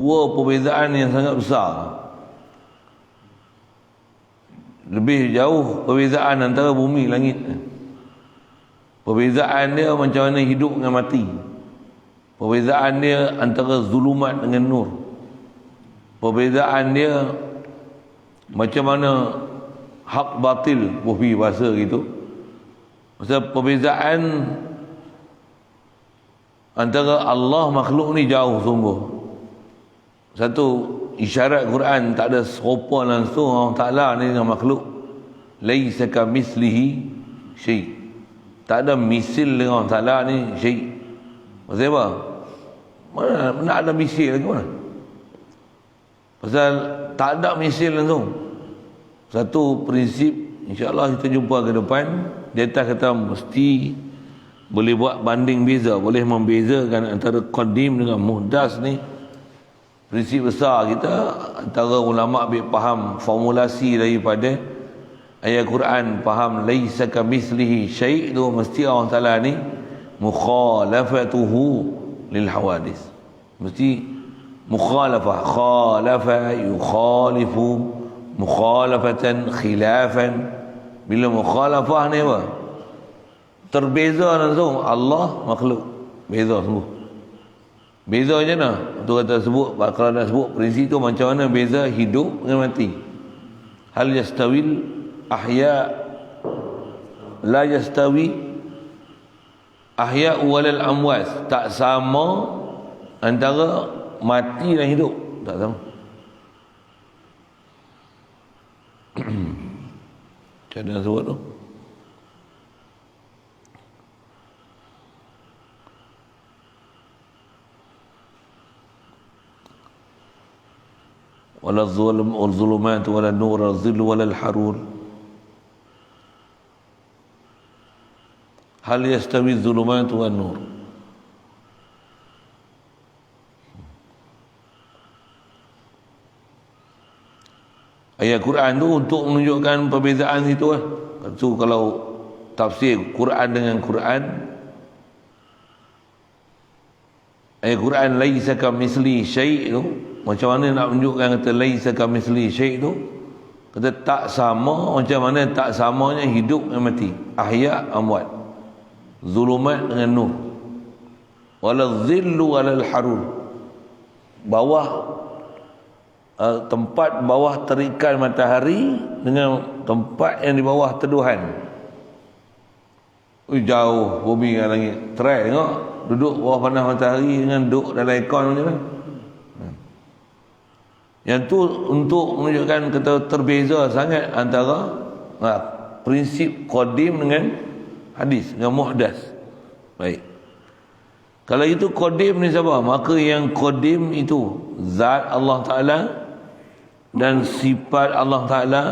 dua perbezaan yang sangat besar. Lebih jauh perbezaan antara bumi langit. Perbezaan dia macam mana hidup dengan mati. Perbezaan dia antara zulumat dengan nur. Perbezaan dia macam mana hak batil, bufi bahasa gitu. Pasal perbezaan antara Allah makhluk ni jauh sungguh. Satu isyarat Quran tak ada serupa langsung Allah Ta'ala ni dengan makhluk. Laisa kamithlihi syai'. Tak ada misil dengan Allah Ta'ala ni syai'. Pasal apa? Mana ada misil lagi mana? Pasal tak ada misil langsung. Satu prinsip insya-Allah kita jumpa ke depan, di atas kata mesti boleh buat banding beza, boleh membezakan antara qadim dengan muhdas ni. Prinsip besar kita antara ulama ambil faham formulasi daripada ayat Quran, faham laisa kamithlihi syai' tu mesti Allah Taala ni mukhalafatuhu lil hawadis. Mesti mukhalafah, khalafa yukhalifu mukhalafatan khilafan. Bila mukhalafah ni apa? Terbeza langsung Allah makhluk. Beza sungguh. Beza je nak. Tu kata sebut, kalau nak sebut prinsip tu macam mana beza hidup dengan mati. Hal yastawil ahya la yastawi ahya walal amwas. Tak sama antara mati dan hidup. Tak sama. Macam mana sebut tu? ولا الظلمات ولا النور ولا الظل ولا الحرور هل يستوي الظلمات والنور. Ayat Quran tu untuk menunjukkan perbezaan itu lah. So, kalau tafsir Quran dengan Quran, ayat Quran laisa kamithli syai' tu macam mana nak menunjukkan kata laisa kamithli syai' tu, kata tak sama. Macam mana tak samanya hidup dengan mati, ahya amwat, zulumat dengan nur, wala dhillu wala harur. Bawah tempat bawah terikan matahari dengan tempat yang di bawah teduhan. Jauh bumi dengan langit. Try tengok duduk bawah panas matahari dengan duduk dalam aircon macam mana. Yang tu untuk menunjukkan kata terbeza sangat antara prinsip qadim dengan hadis, dengan muhdas. Baik. Kalau itu qadim ni siapa? Maka yang qadim itu zat Allah Ta'ala dan sifat Allah Ta'ala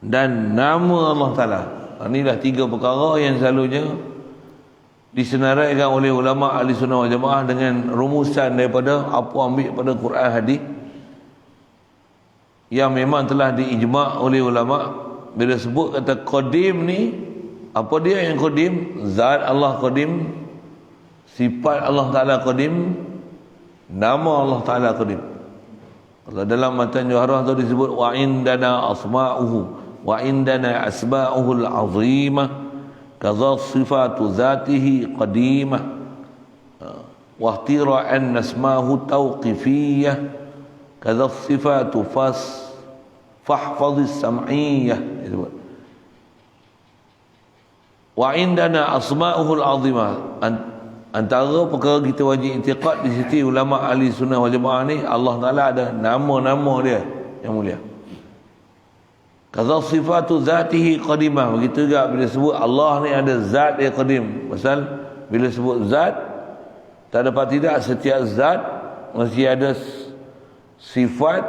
dan nama Allah Ta'ala. Inilah tiga perkara yang selalunya disenaraikan oleh ulama ahli sunnah wal jamaah dengan rumusan daripada apa ambil pada Quran hadis, yang memang telah diijma' oleh ulama. Bila sebut kata qadim ni, apa dia yang qadim? Zat Allah qadim, sifat Allah Ta'ala qadim, nama Allah Ta'ala qadim. Kalau dalam matan Jawharah tu disebut wa indana asma'uhu wa indana asma'uhu al-azimah kadza sifatu zatihi qadimah wa ihtira'an nasmahu tawqifiyah kadza sifatu fahfadhis sam'iyyah. Wa indana asma'uhu al-azimah. Antara perkara kita wajib i'tiqad di sisi ulama ahli sunnah wal jamaah ni, Allah Ta'ala ada nama-nama dia yang mulia. Kadza sifatu zatihi qadimah. Begitu juga bila sebut Allah ni ada zat dia qadim. Pasal bila sebut zat, tak dapat tidak setiap zat mesti ada sifat.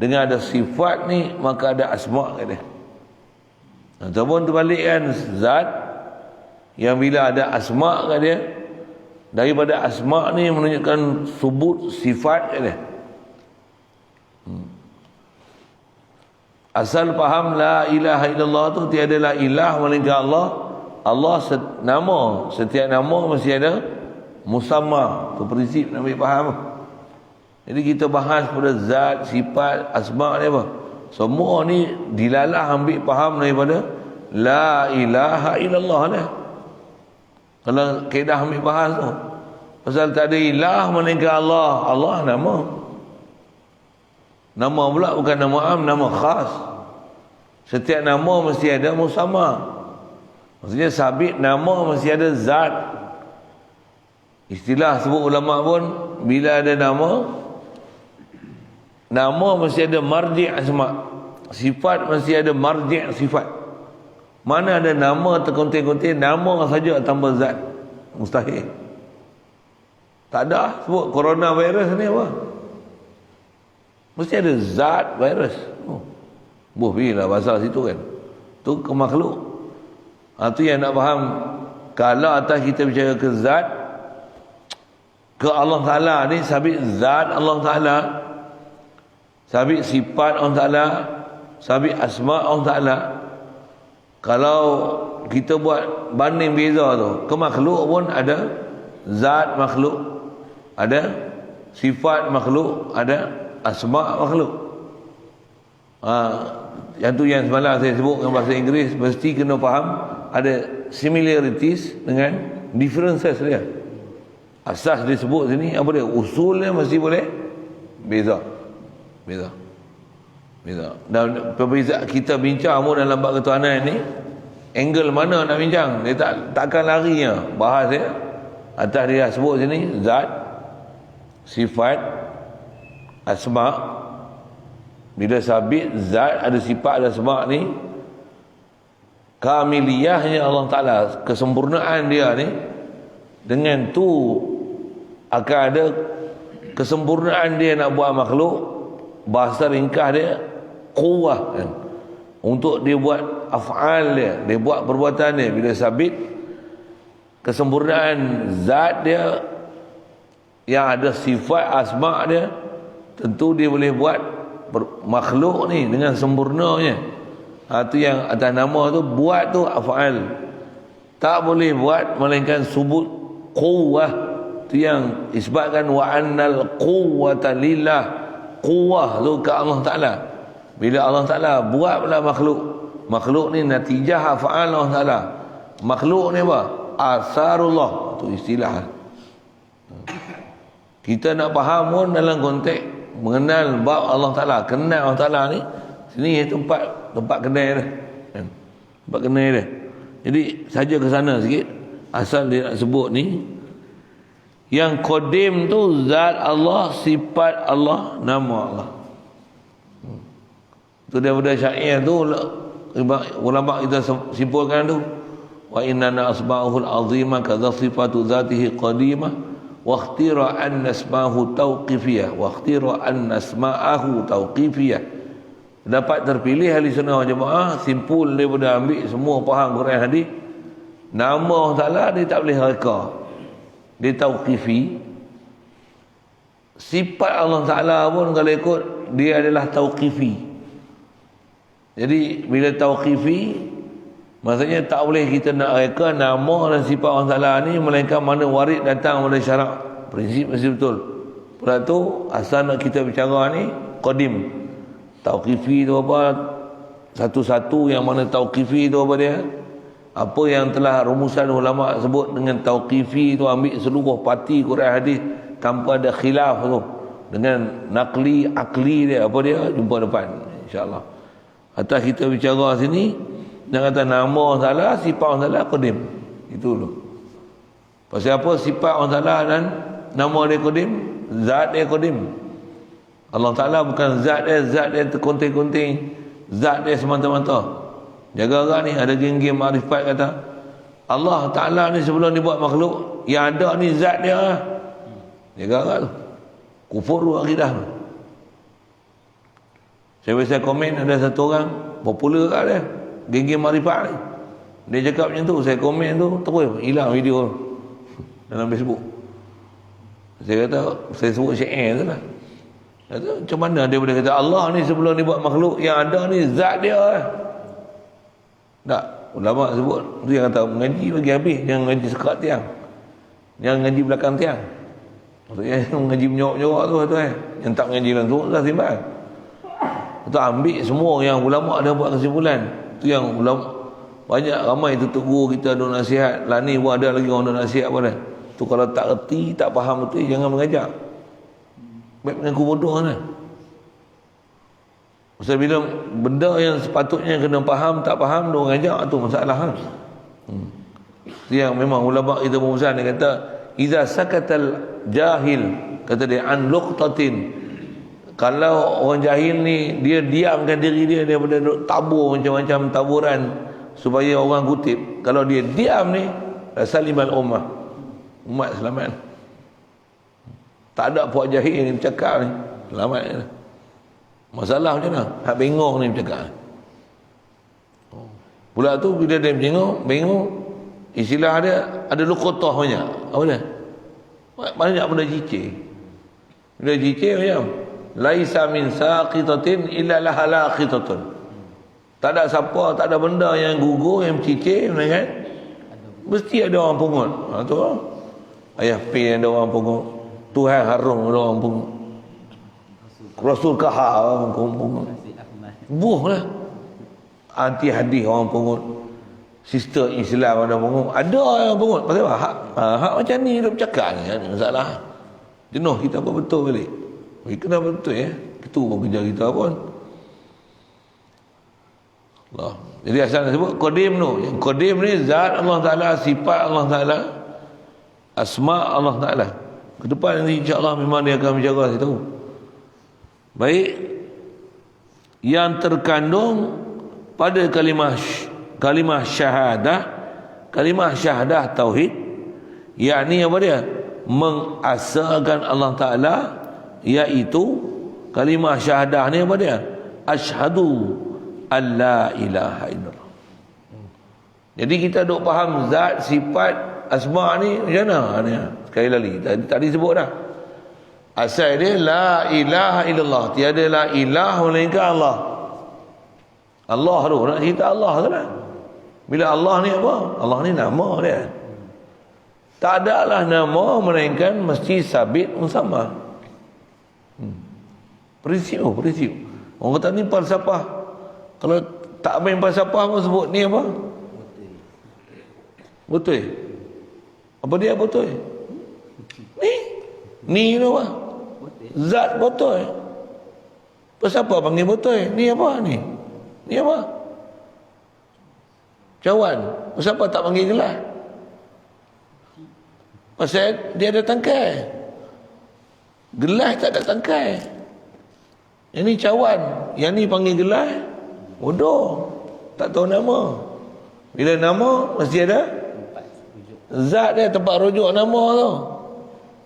Dengan ada sifat ni maka ada asma' kat dia. Ataupun terbalik kan, zat yang bila ada asma' kat dia, daripada asma' ni menunjukkan subut sifat kat dia. Asal faham la ilaha illallah tu tiada la ilah melainkan Allah. Allah nama, setiap nama mesti ada musamma. Tu prinsip nak ambil faham. Jadi kita bahas pada zat, sifat, asma' ni apa? Semua ni dilalah ambil faham daripada la ilaha illallah lah. Kalau kaedah ambil bahas tu, pasal tak ada ilah melainkan Allah. Allah nama. Nama pula bukan nama am, nama khas. Setiap nama mesti ada musamma. Maksudnya sabit nama mesti ada zat. Istilah sebut ulama pun, bila ada nama mesti ada marji' asma'. Sifat mesti ada marji' sifat. Mana ada nama terkunting-kunting, nama saja tambah zat. Mustahil. Tak ada. Sebut coronavirus ni apa? Mesti ada zat virus. Bila bahasa situ kan. Tu ke makhluk. Tu yang nak faham. Kalau atas kita bicara ke zat, ke Allah Ta'ala ni, sabit zat Allah Ta'ala, sabit sifat Allah Ta'ala, sabit asma' Allah Ta'ala. Kalau kita buat banding beza tu, ke makhluk pun ada zat makhluk, ada sifat makhluk, ada asma' makhluk. Yang tu yang semalam saya sebut dengan bahasa Inggeris, mesti kena faham ada similarities dengan differences dia. Asas disebut sini apa dia? Usulnya mesti boleh beza. Dan perbezaan kita bincang pun dalam bab ketuhanan ni, angle mana nak bincang, dia takkan larinya bahas dia. Atas dia sebut sini zat, sifat, asma'. Bila sabit zat ada sifat ada asma' ni, kamiliyahnya Allah Ta'ala, kesempurnaan dia ni, dengan tu akan ada kesempurnaan dia nak buat makhluk. Bahasa ringkas dia quwwah kan? Untuk dia buat af'al dia buat perbuatan dia. Bila sabit kesempurnaan zat dia yang ada sifat asma' dia, tentu dia boleh buat makhluk ni dengan sempurnanya. Itu yang atas nama tu, buat tu af'al, tak boleh buat melainkan subut quwwah. Itu yang isbatkan wa annal quwwata lillah. Quwwah tu ke Allah Ta'ala. Bila Allah Ta'ala buat pula makhluk ni natijah af'al Allah Ta'ala. Makhluk ni apa? Asarullah. Tu istilah. Kita nak faham pun dalam konteks mengenal bab Allah Ta'ala, kenal Allah Ta'ala ni, sini tempat kenal dia. Tempat kenal dia. Jadi saja ke sana sikit. Asal dia nak sebut ni, yang qadim tu zat Allah, sifat Allah, nama Allah. Tu daripada syair tu ulama kita simpulkan tu, wa inna asma'uhul azimah kadza sifatu zatihi qadimah wa ikhtira'an asma'ahu tauqifiyah wa ikhtira'an asma'ahu tauqifiyah. Dapat terpilih ahli sunnah wal jamaah simpul daripada ambil semua faham Quran hadis, nama Allah Ta'ala dia tak boleh reka, dia tauqifi. Sifat Allah Ta'ala pun kalau ikut dia adalah tauqifi. Jadi bila tauqifi, maksudnya tak boleh kita nak reka nama dan sifat Allah Ta'ala ni melainkan mana warid datang oleh syarak. Prinsip mesti betul. Pula tu asal nak kita bicara ni qadim. Tauqifi tu apa? Satu-satu yang mana tauqifi tu apa dia? Apa yang telah rumusan ulama sebut dengan tauqifi tu, ambil seluruh parti Quran hadis tanpa ada khilaf tu, dengan nakli akli dia, apa dia, jumpa depan insya-Allah. Atas kita bicara sini nak kata nama Allah Ta'ala, sifat Allah Ta'ala qadim. Itu dulu. Pasal apa sifat Allah Ta'ala dan nama dia qadim, zat dia qadim. Allah Ta'ala bukan zat dia terkunting-kunting, zat dia semata-mata. Jaga agak ni, ada geng-geng makrifat kata Allah Ta'ala ni sebelum dia buat makhluk, yang ada ni zat dia lah. Jaga agak tu, kufur tu akidah tu. Saya biasa komen, ada satu orang popular kat dia, geng-geng makrifat ni, dia cakap macam tu, saya komen tu terus hilang video dalam Facebook. Saya kata, saya sebut syair tu lah. Kata, macam mana dia boleh kata Allah ni sebelum dia buat makhluk, yang ada ni zat dia lah. Tak, ulama sebut tu yang kata mengaji bagi habis, jangan ngaji sekat tiang, jangan ngaji belakang tiang. Maksudnya yang mengaji menyorok-nyorok tu yang tak mengaji langsung dah simpan. Tu ambil semua yang ulama ada buat kesimpulan. Tu yang ulama banyak ramai tutup guru kita ada nasihat. Lah ni pun ada lagi orang ada nasihat pun dah. Tu kalau tak reti, tak faham betul, jangan mengajak. Baik mengaku bodoh kan. Pasal bila benda yang sepatutnya kena faham, tak faham, dia mengajak, tu masalah kan. Yang memang ulama kita berusaha, dia kata iza sakatal jahil, kata dia an luqtatin, kalau orang jahil ni dia diamkan diri dia daripada tabur macam-macam taburan supaya orang kutip, kalau dia diam ni salimal umat selamat. Tak ada puak jahil ni bercakap ni selamat ni. Masalah macam mana hak bengong ni bercakap pula tu, bila dia bengong istilah dia ada luqatah banyak. Apa dia? Banyak benda cicir. Bila cicir macam laisa min saqitatin illa laha laqitatun. Tak ada siapa, tak ada benda yang gugur, yang cicir, kan? Mesti ada orang pungut. Tu ayah P ada orang pungut. Tuhan harum ada orang pungut. Rasul kahar orang pungut. Buh lah. Anti hadis orang pungut. Sister Islam ada pungut. Ada yang pungut. Pasal apa? Hak macam ni dia bercakap ni. Masalah. Jenuh kita apa betul balik. Kenapa betul ya? Itu pun kerja kita pun. Allah. Jadi asal sebut Qadim tu. Yang Qadim ni zat Allah Ta'ala, sifat Allah Ta'ala, asma Allah Ta'ala. Ke depan nanti insya-Allah memang dia akan menjaga kita tahu. Baik. Yang terkandung pada kalimah syahadah tauhid, yakni apa dia? Mengasakan Allah Ta'ala, iaitu kalimah syahadah ni apa dia? Asyhadu alla ilaha illallah. Jadi kita duk faham zat, sifat, asma ni macam mana? Sekali lagi tadi sebut dah. Asal dia la ilaha illallah, tiada la ilah melainkan Allah. Allah tu nak cerita Allah tu lah. Bila Allah ni apa? Allah ni nama dia. Tak adalah nama melainkan mesti sabit musamma. Prinsip. Orang kata ni falsafah. Kalau tak main falsafah pun sebut ni apa? Betul. Apa dia betul? Ni apa? Zat betul. Pasal apa panggil betul? Ni apa ni? Ni apa? Cawan. Pasal apa tak panggil gelas? Pasal dia ada tangkai. Gelas tak ada tangkai. Yang ni cawan, yang ni panggil gelas. Bodoh. Tak tahu nama. Bila nama mesti ada zat dia, tempat rujuk nama tu.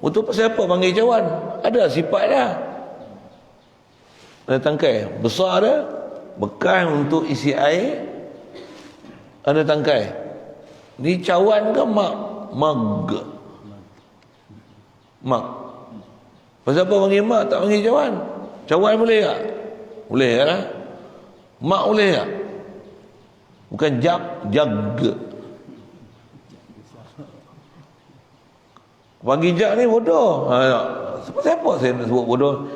Untuk pasal apa panggil cawan? Ada sifat dia. Ada tangkai. Besar dia, bekas untuk isi air, ada tangkai. Ni cawan ke mak. Pasal apa panggil mak tak panggil cawan? Cawan boleh tak? Boleh kan? Mak boleh tak? Bukan jag. Panggil jag ni bodoh. Siapa saya nak sebut bodoh?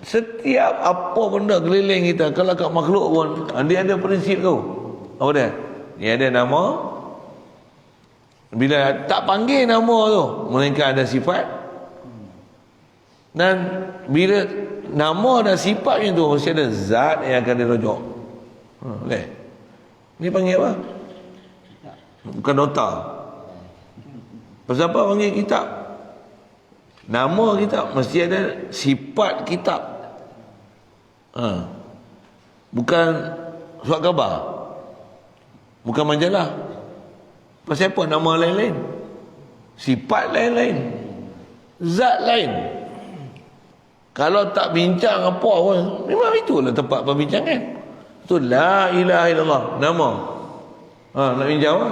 Setiap apa benda keliling kita, kalau kat makhluk pun dia ada prinsip tu. Apa dia? Dia ada nama. Bila tak panggil nama tu, melainkan ada sifat. Dan bila nama dan sifatnya tu mesti ada zat yang akan dirujuk. Boleh? Ni panggil apa? Bukan nota. Pasal apa panggil kitab? Nama kitab mesti ada sifat kitab. Bukan surat khabar. Bukan majalah. Pasal apa nama lain-lain? Sifat lain-lain. Zat lain. Kalau tak bincang apa pun, memang itulah tempat perbincangan. Itu la ilaha illallah, nama. Nak bincang apa?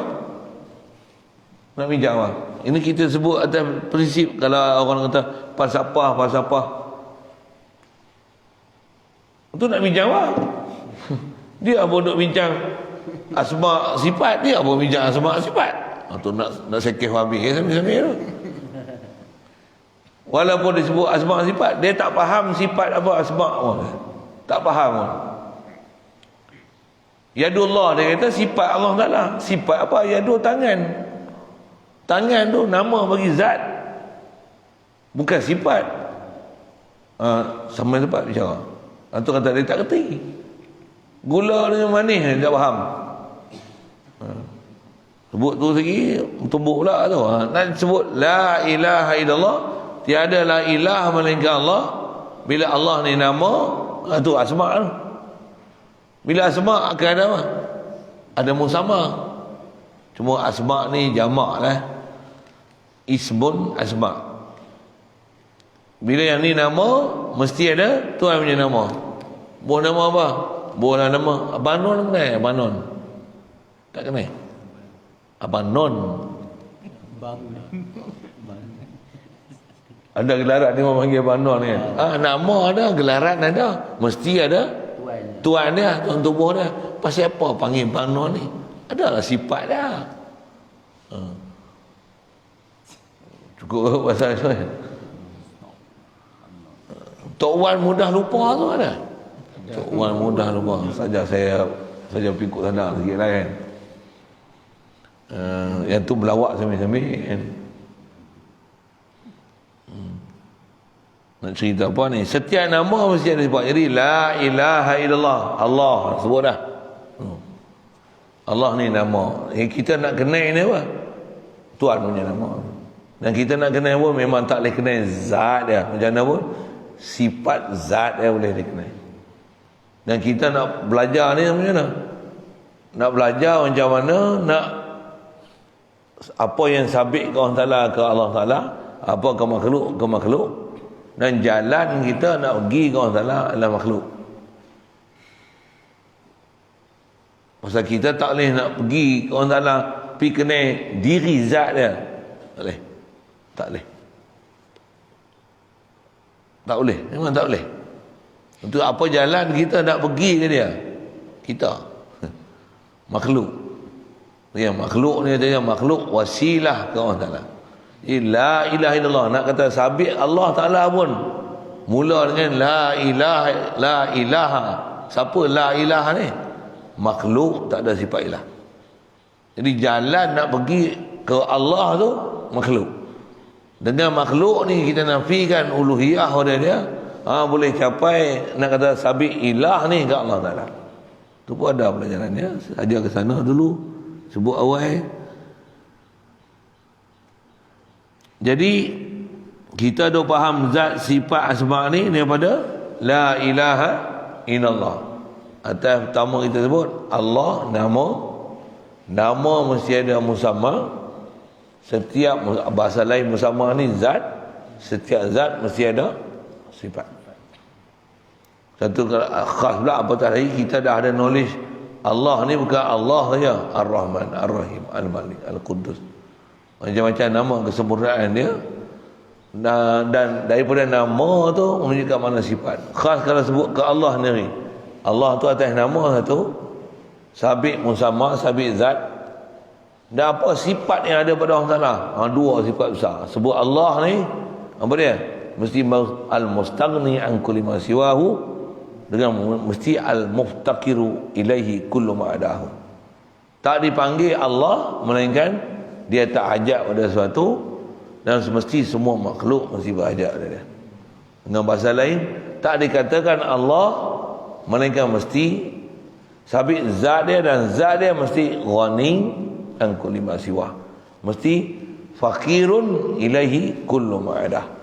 Nak bincang apa? Ini kita sebut atas prinsip. Kalau orang kata falsafah. Itu nak bincang apa? Dia pun duk bincang asma sifat, dia pun bincang asma sifat. Itu nak sekeh habis sambil tu. Walaupun disebut asma sifat, dia tak faham sifat apa asma pun. Tak faham pun. Yadullah, dia kata sifat Allah Ta'ala. Sifat apa? Yadu, tangan. Tangan tu nama bagi zat, bukan sifat. Sama sifat bicara. Itu kata dia tak kerti. Gula dengan manis dia tak faham. Sebut tu lagi tumbuk pula tu. Nak sebut la ilaha illallah, tiada la ilah melainkan Allah. Bila Allah ni nama, tu asma tu. Bila asma akan ada apa? Ada musamma. Cuma asma ni jamak lah. Ismun asma. Bila yang ni nama, mesti ada Tuhan punya nama. Buah nama apa? Buah nama Abanon kenal? Abanon tak kenal? Abanon ada gelaran ni orang panggil Abanon kan? Nama ada, gelaran ada, mesti ada Tuhan dia, Tuhan tubuh dia. Pasal apa panggil Abanon ni? Adalah sifat dia. Cukup pasal itu. Tok Wan mudah lupa tu ada. Tok Wan mudah lupa. Saja pikuk sana sikit lah kan. Yang tu berlawak sambil-sambil kan. Nak cerita apa ni? Setiap nama mesti ada sebab. Jadi la ilaha illallah, Allah sebut dah. Allah ni nama. Kita nak kenal ni apa? Tuhan punya nama. Dan kita nak kenal pun memang tak boleh kenal zat dia. Macam mana pun sifat zat dia boleh dikenal. Dan kita nak belajar ni macam mana? Nak belajar macam mana nak apa yang sabit ke Allah Ta'ala ke Allah Ta'ala, apa ke makhluk, dan jalan kita nak pergi ke Allah Ta'ala adalah makhluk. Pasal kita tak boleh nak pergi ke Allah Ta'ala pergi kenal diri zat dia. Tak boleh. Tak boleh. Tak boleh. Memang tak boleh. Untuk apa jalan kita nak pergi ke dia? Kita. Makhluk. Ya, makhluk ni dia makhluk wasilah ke Allah Ta'ala. La ilaha illallah. Nak kata sabit Allah Ta'ala pun mula dengan la ilaha. Siapa la ilaha ni? Makhluk, tak ada sifat ilah. Jadi jalan nak pergi ke Allah tu makhluk. Dengan makhluk ni kita nafikan uluhiyah pada dia, boleh capai nak kata sabit ilah ni ke Allah Ta'ala. Tu pun ada pelajarannya. Saja ke sana dulu sebut awal. Jadi kita dah faham zat sifat asma ni daripada la ilaha illallah. Atas pertama kita sebut Allah, nama mesti ada musamma. Setiap bahasa lain musamma ni zat. Setiap zat mesti ada sifat. Satu khas pula apatah lagi kita dah ada knowledge Allah ni bukan Allah saja, Ar-Rahman, Ar-Rahim, Al-Malik, Al-Quddus. Macam-macam nama kesempurnaan dia. Dan daripada nama tu menunjukkan mana sifat. Khas kalau sebut ke Allah sendiri. Allah tu atas nama satu, sabit musamma, sabit zat. Dan apa sifat yang ada pada Allah Ta'ala? Dua sifat besar. Sebut Allah ni, apa dia? Mesti al-mustaghni an kulli ma siwahu, dengan mesti al-muftakiru ilaihi kullu ma adahu. Tak dipanggil Allah melainkan dia tak hajat pada sesuatu, dan semesti semua makhluk mesti berhajat pada dia. Dengan bahasa lain, tak dikatakan Allah melainkan mesti sabit zat dia, dan zat dia mesti ghani an kulli ma siwah, mesti fakirun ilaihi kullu ma adahu.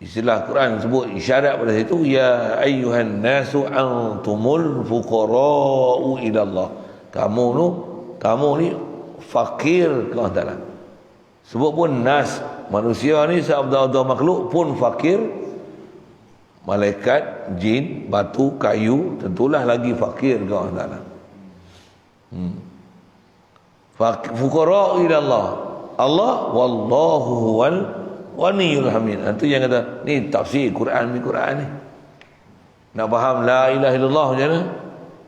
Istilah Quran sebut isyarat pada situ, ya ayyuhan nasu antumul fuqara'u ila Allah. Kamu ni fakir ke Allah Ta'ala. Sebut pun nas, manusia ni seabda-abda makhluk pun fakir. Malaikat, jin, batu, kayu tentulah lagi fakir ke Allah Ta'ala. Fuqara'u ila Allah. Allah wallahu huwal Waniyul hamid. Itu yang kata ni tafsir Quran ni. Nak faham la ilaha illallah macam mana?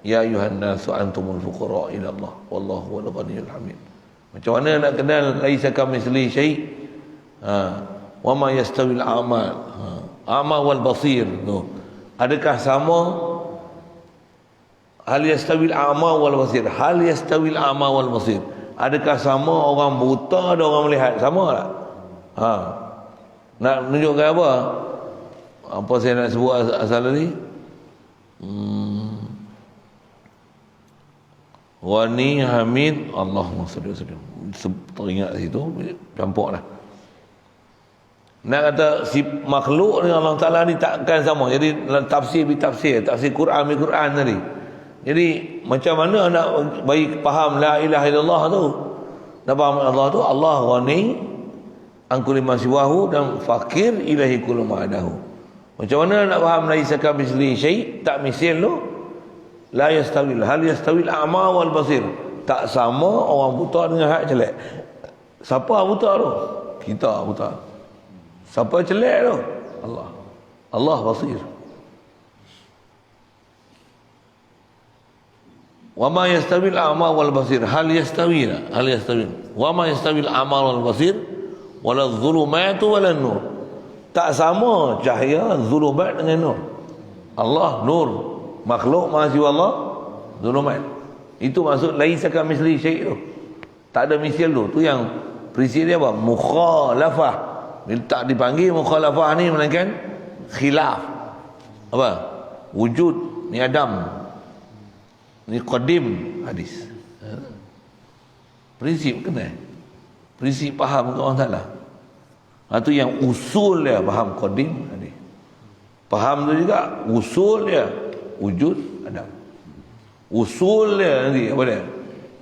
Ya ayuhan nasu antumul fuqara ila Allah wallahu wal ghaniyul hamid. Macam mana nak kenal laisa kamitsli syai'? wa ma yastawil a'ma wal basir tu. Adakah sama hal yastawil a'ma wal basir? Hal yastawil a'ma wal basir. Adakah sama orang buta dan orang melihat? Sama tak? Nak menunjukkan apa? Apa saya nak sebut asal tadi? Ghani, Hamid, Allahumma salli wa sallim. Teringat situ, campur lah. Nak kata si makhluk dengan Allah Ta'ala ni takkan sama. Jadi tafsir Quran tadi. Jadi macam mana nak bagi faham la ilaha illallah tu? Nak faham Allah tu, Allah ghani an kulli ma siwahu dan fakir ilahi kullu ma adahu. Macam mana nak faham laisa kamitsli syai', tak misil tu? La yastawil, hal yastawil a'ma wal basir. Tak sama orang buta dengan hak celak. Siapa buta tu? Kita buta. Siapa celak tu? Allah. Allah basir. Wa ma yastawil a'ma wal basir. Hal yastawil. Wa ma yastawil a'ma wal basir wala dhulumatu wala nur. Tak sama cahaya zulumat dengan nur. Allah nur, makhluk maha Allah zulumat. Itu maksud laisa kamitsli syai' tu. Tak ada misil tu. Tu yang prinsip dia apa? Mukhalafah. Bila tak dipanggil mukhalafah ni melainkan khilaf. Apa? Wujud ni Adam. Ni qadim hadis. Prinsip kena. Prinsip faham ke orang Ta'ala. Itu yang usul dia faham qadim hadis. Faham tu juga usul dia wujud Adam. Usul dia nanti apa dia?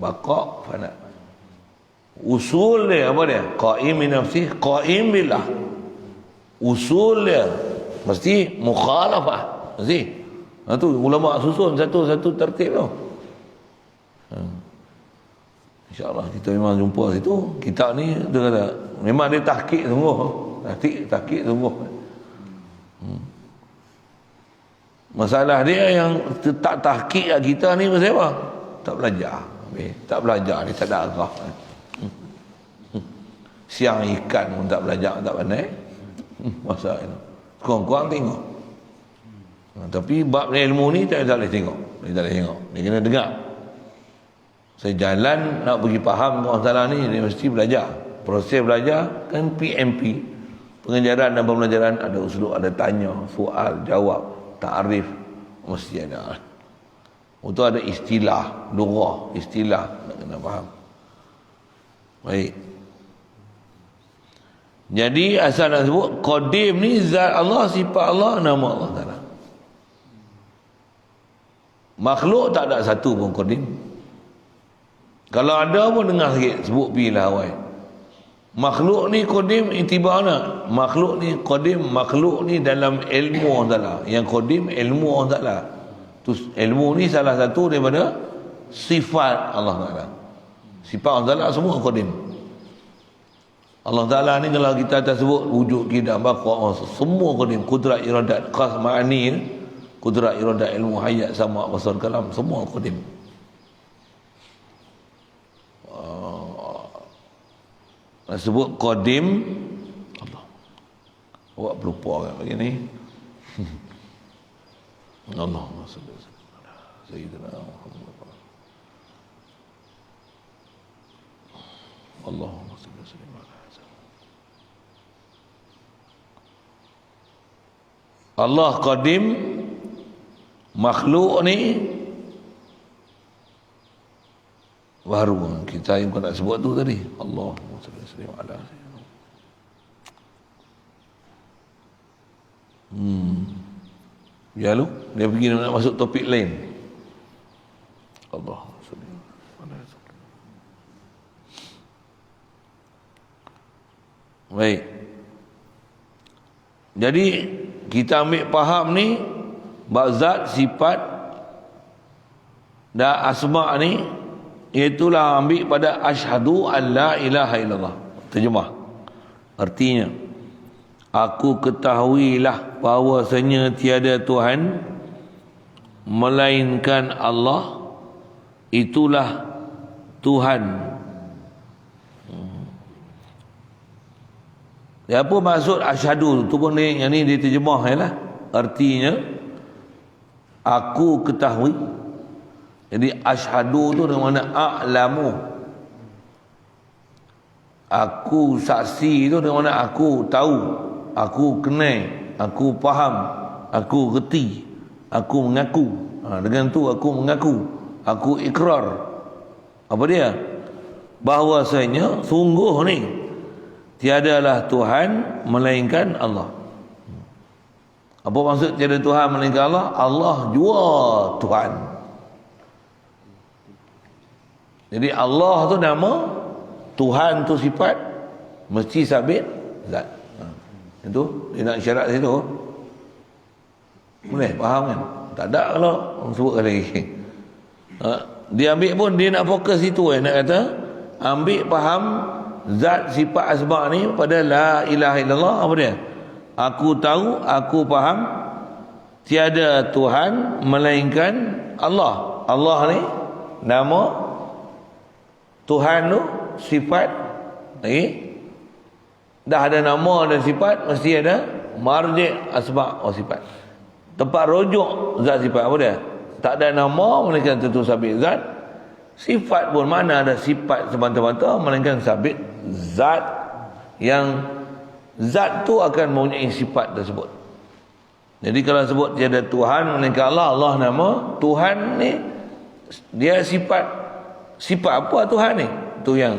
Baqa' fana. Usul dia apa dia? Qaim bi nafsih, qaim billah. Usul dia mesti mukhalafah. Mesti. Itu ulama susun satu-satu tertib tu. InsyaAllah kita memang jumpa situ. Kitab ni dia kata memang dia tahqiq sungguh. Tahqiq sungguh. Masalah dia yang tak tahqiq kita ni pasal apa? Tak belajar. Tak belajar ni tak ada arah. Siang ikan pun tak belajar, tak pandai. Masa itu. Kurang-kurang tengok. Tapi bab ilmu ni tak boleh tengok. Dia tak boleh tengok. Dia kena dengar. Saya jalan nak pergi faham orang Ta'ala ni, dia mesti belajar. Proses belajar kan PMP. Pengajaran dan pembelajaran ada uslub, ada tanya, soal, jawab, ta'arif, mesti ada. Untuk ada istilah, lughah, istilah nak kena faham. Baik. Jadi asal nak sebut qadim ni zat Allah, sifat Allah, nama Allah Ta'ala. Makhluk tak ada satu pun qadim. Kalau ada pun dengar sikit, sebut pilah awal. Makhluk ni qadim itibana. Makhluk ni qadim, makhluk ni dalam ilmu Allah Ta'ala. Yang qadim ilmu Allah Ta'ala. Tu ilmu ni salah satu daripada sifat Allah Ta'ala. Sifat Allah Ta'ala semua qadim. Allah Ta'ala ni kalau kita tak sebut wujud, qidam, baqa, semua qadim. Kudrat, iradat, khas, ma'ani, kudrat, iradat, ilmu, hayat, sama, basar, kalam, semua qadim. Sebut qadim Allah. Awak berlupa kan begini. Allahumma salli wa sallim ala sayyidina Muhammad. Allahumma salli wa sallim ala Allah qadim, makhluk ni baru kita yang nak sebut tu tadi. Allahumma salli wa sallim ala sayyidina. Ya lu, dia pergi nak masuk topik lain. Allahumma salli ala sayyidina. Baik. Jadi kita ambil faham ni bab zat, sifat dan asma ni, iaitulah ambil pada asyhadu an la ilaha illallah. Terjemah. Artinya, aku ketahuilah bahawasanya tiada Tuhan melainkan Allah, itulah Tuhan. Apa maksud asyhadu tu pun ni, yang ni diterjemah lah. Artinya aku ketahui. Jadi asyhadu tu dengan mana a'lamu. Aku saksi tu dengan mana aku tahu, aku kenal, aku faham, aku reti, aku mengaku. Dengan tu aku mengaku, aku ikrar. Apa dia? Bahwasanya sungguh ni tiadalah Tuhan melainkan Allah. Apa maksud tiada Tuhan melainkan Allah? Allah jua Tuhan. Jadi Allah tu nama, Tuhan tu sifat, mesti sabit zat. Itu dia nak syarat situ. Boleh faham kan? Tak ada kalau orang sebut lagi. Dia ambil pun dia nak fokus itu nak kata ambil faham zat sifat asma ni pada la ilaha illallah. Apa dia? Aku tahu, aku faham tiada Tuhan melainkan Allah. Allah ni nama, Tuhan tu sifat. Lagi dah ada nama dan sifat, mesti ada marji' asma' wa sifat, tempat rujuk zat sifat. Apa dia? Tak ada nama melainkan tentu sabit zat. Sifat pun mana ada sifat semata-mata melainkan sabit zat, yang zat tu akan mempunyai sifat tersebut. Jadi kalau sebut tiada Tuhan melainkan Allah, Allah nama, Tuhan ni dia sifat. Sifat apa Tuhan ni? Tu yang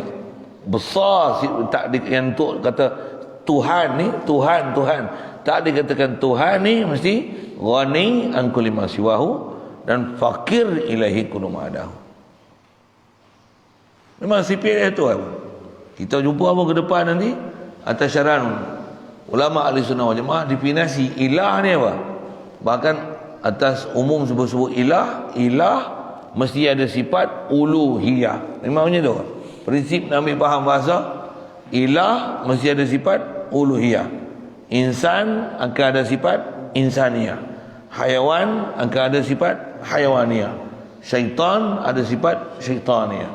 besar, tak yang tu kata Tuhan ni, Tuhan tak dikatakan Tuhan ni mesti ghani an kulli ma siwahu dan fakir ilaihi kullu ma adahu. Memang sifat dia tu. Kita jumpa apa ke depan nanti atas syaran ulama ahli sunnah wal jamaah definisi ilah ni apa. Bahkan atas umum sebut-sebut ilah mesti ada sifat uluhiyah. Memang macam tu. Prinsip nak ambil faham bahasa, ilah mesti ada sifat uluhiyah. Insan akan ada sifat insaniyah. Hayawan akan ada sifat hayawaniyah. Syaitan ada sifat syaitaniyah.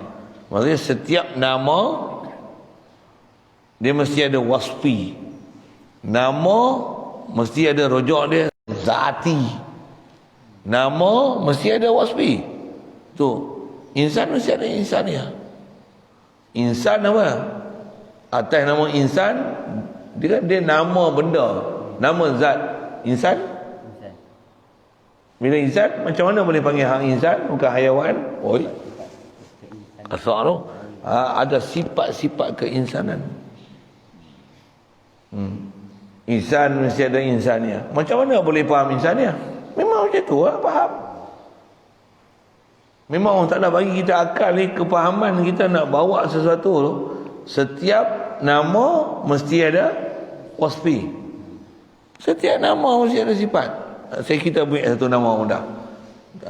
Maksudnya setiap nama dia mesti ada wasfi. Nama mesti ada rujuk dia zati. Nama mesti ada wasfi. Tu. Insan mesti ada insaniyah. Insan apa? Atas nama insan dia nama benda, nama zat. Insan. Bila insan, macam mana boleh panggil hang insan bukan hayawan? Oi. Asal tu ada sifat-sifat keinsanan. Insan mesti ada insaniah. Macam mana boleh faham insaniah? Memang macam tu lah, faham. Memang Allah Ta'ala bagi kita akal ni, kefahaman kita nak bawa sesuatu tu. Setiap nama mesti ada wasfi. Setiap nama mesti ada sifat. Saya kita ambil satu nama mudah.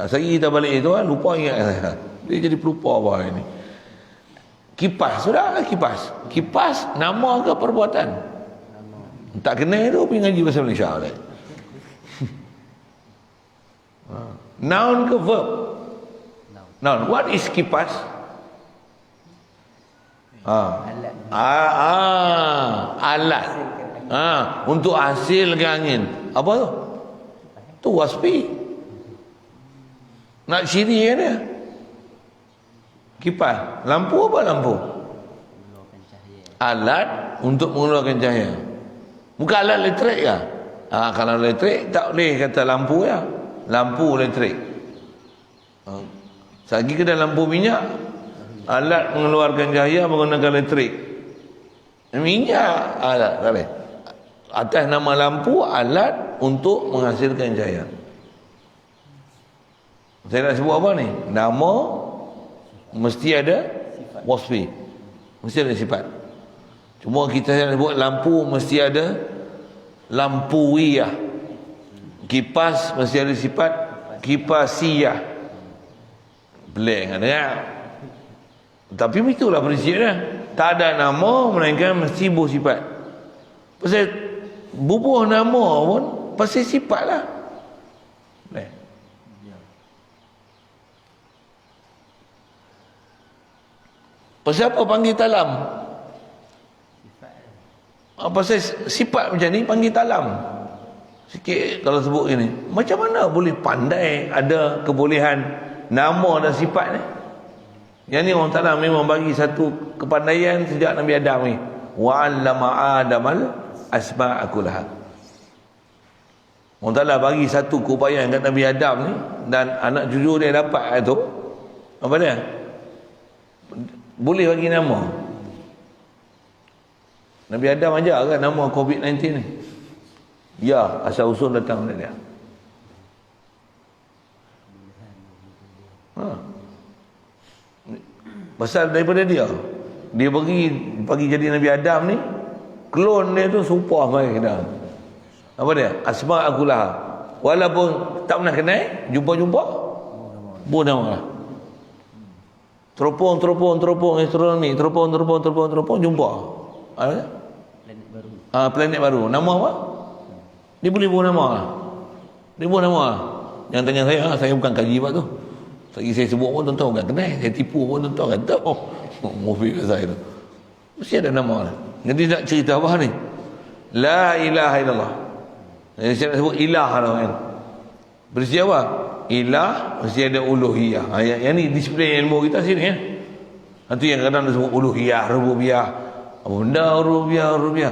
Saya kita balik itu lupa ingat. Dia jadi pelupa apa ini. Kipas, sudah kipas. Kipas nama ke perbuatan? Tak kenal tu pergi ngaji bahasa Malaysia. Noun ke verb? Noun. What is kipas? Alat. Untuk hasilkan angin. Apa tu? Tu wasfi. Nak ciri kan dia? Kipas. Lampu apa lampu? Alat untuk mengeluarkan cahaya. Bukan alat elektrik ke? Kalau elektrik tak boleh kata lampu ya. Lampu elektrik. Sagi ke dalam lampu minyak, alat mengeluarkan cahaya menggunakan elektrik. Minyak alat tak boleh. Atas nama lampu, alat untuk menghasilkan cahaya. Saya nak sebut apa ni? Nama mesti ada wasfi. Mesti ada sifat. Cuma kita sebut lampu mesti ada lampuiyah. Kipas mesti ada sifat kipasiyah. Pelik kan dengar. Tapi itulah prinsipnya. Tak ada nama melainkan mesti bersifat. Pasal bubuh nama pun pasal sifat lah. Pasal apa panggil talam? Pasal sifat macam ni panggil talam. Sikit kalau sebut ini, macam mana boleh pandai ada kebolehan nama dan sifat ni? Yang ni Allah Ta'ala memang bagi satu kepandaian sejak Nabi Adam ni. Wa 'allama Adamal asma'a kullaha. Allah Ta'ala bagi satu keupayaan kat Nabi Adam ni, dan anak cucu dia dapat tu apa dia? Boleh bagi nama. Nabi Adam ajar kan nama COVID-19 ni? Ya, asal usul datang dari dia. Pasal daripada dia bagi jadi Nabi Adam ni, klon dia tu serupa mai kita. Apa dia? Asma akulah. Walaupun tak pernah kenal, jumpa-jumpa pun nama. Teropong astronomi, teropong jumpa. Apa? Planet baru. Nama apa? Dia boleh buat nama. Dia buat nama. Yang tanya saya bukan kaji pak tu. Lagi saya sebut pun tuan-tuan bukan kenal. Saya tipu pun tuan-tuan kata, Mufid kat saya tu. Mesti ada nama. Jadi nak cerita apa ni? La ilaha illallah. Saya nak sebut ilah tu kan. Berisi apa? Ilah, mesti ada uluhiyah. Yang ni disiplin ilmu kita sini ya. Itu yang kadang disebut uluhiyah, rububiyah. Apa benda rububiyah?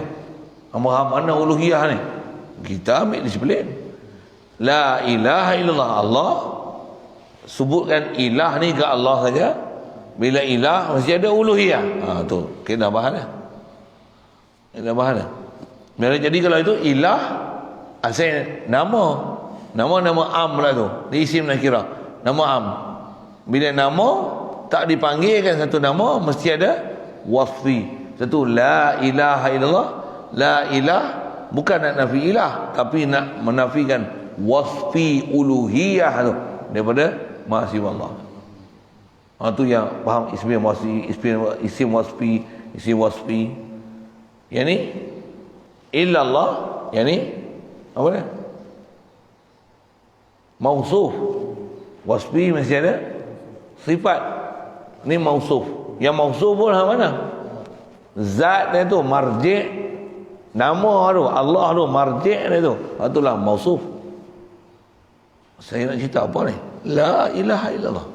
Mana uluhiyah ni? Kita ambil disiplin. La ilaha illallah. Allah sebutkan ilah ni ke Allah saja. Bila ilah mesti ada uluhiyah. Tu kita bahas dah. Kita bahas dah. Jadi kalau itu ilah asal nama am lah tu. Dia isim nakirah. Nama am. Bila nama tak dipanggilkan satu nama, mesti ada wasfi. Satu la ilaha illallah. La ilah bukan nak nafi ilah, tapi nak menafikan wasfi uluhiyah tu daripada Maha Siwa Allah. Tu yang faham isim wasfi, isim wasfi. Yang ni illallah, yang ni apa dia? Mausuf. Wasfi mesti ada sifat. Ni mausuf. Yang mausuf pun mana? Zat dia tu marji', nama tu Allah tu marji' dia tu. Itulah mausuf. Saya nak cerita apa ni? La ilaha illallah.